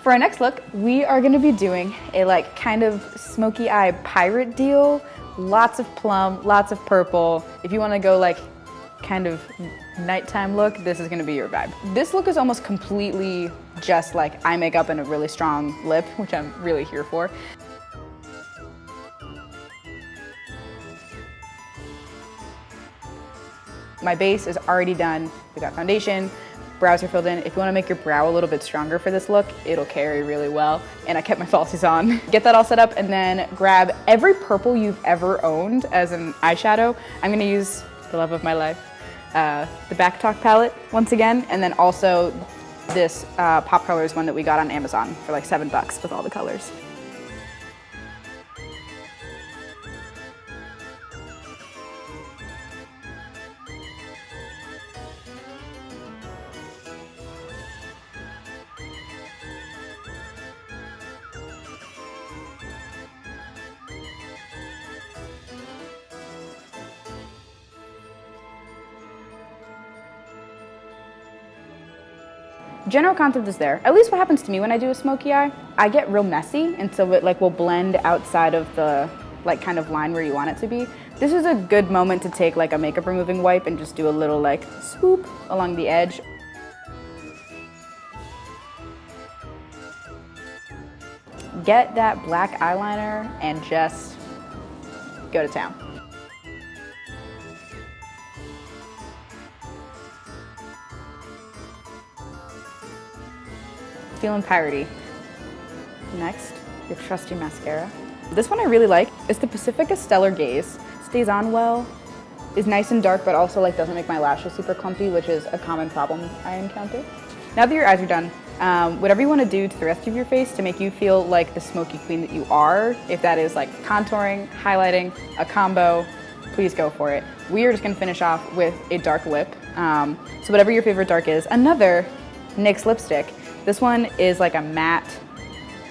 For our next look, we are gonna be doing a like kind of smoky eye pirate deal. Lots of plum, lots of purple. If you wanna go like kind of nighttime look, this is gonna be your vibe. This look is almost completely just like eye makeup and a really strong lip, which I'm really here for. My base is already done. We got foundation, brows are filled in. If you wanna make your brow a little bit stronger for this look, it'll carry really well. And I kept my falsies on. Get that all set up and then grab every purple you've ever owned as an eyeshadow. I'm gonna use the love of my life, the Back Talk palette once again, and then also this Pop Colors one that we got on Amazon for like $7 with all the colors. General concept is there. At least what happens to me when I do a smoky eye, I get real messy, and so it like will blend outside of the like kind of line where you want it to be. This is a good moment to take like a makeup removing wipe and just do a little like swoop along the edge. Get that black eyeliner and just go to town. Feeling piratey. Next, your trusty mascara. This one I really like. It's the Pacifica Stellar Gaze. Stays on well, is nice and dark, but also like doesn't make my lashes super clumpy, which is a common problem I encounter. Now that your eyes are done, whatever you want to do to the rest of your face to make you feel like the smoky queen that you are, if that is like contouring, highlighting, a combo, please go for it. We are just gonna finish off with a dark lip. So whatever your favorite dark is, another NYX lipstick. This one is like a matte,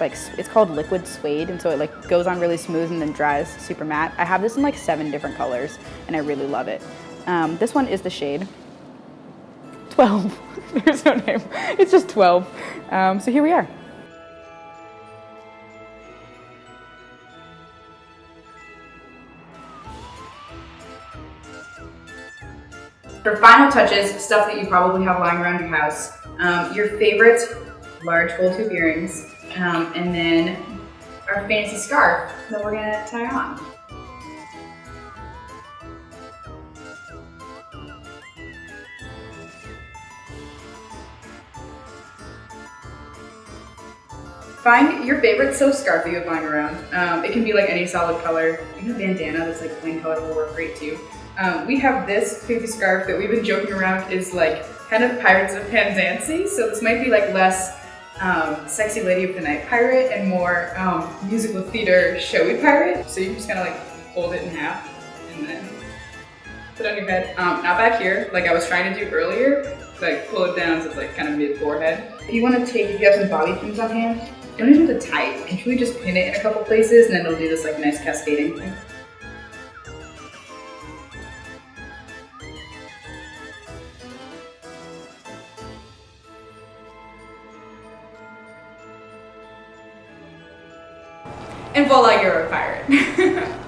like it's called liquid suede, and so it like goes on really smooth and then dries super matte. I have this in like 7 different colors and I really love it. This one is the shade 12. There's no name, it's just 12. So here we are. For final touches, stuff that you probably have lying around your house, your favorite large gold tooth earrings, and then our fancy scarf that we're gonna tie on. Find your favorite silk scarf that you have lying around. It can be like any solid color. Even a bandana that's like plain color will work great too. We have this fancy scarf that we've been joking around is like kind of Pirates of Penzance, so this might be like less sexy lady of the night pirate and more musical theater showy pirate. So you can just kind of like fold it in half and then put it on your head. Not back here, like I was trying to do earlier, like pull it down so it's like kind of mid-forehead. If you want to take, if you have some bobby pins on hand, don't even have to tie it. You can truly just pin it in a couple places and then it'll do this like nice cascading thing. And voila, you're a pirate.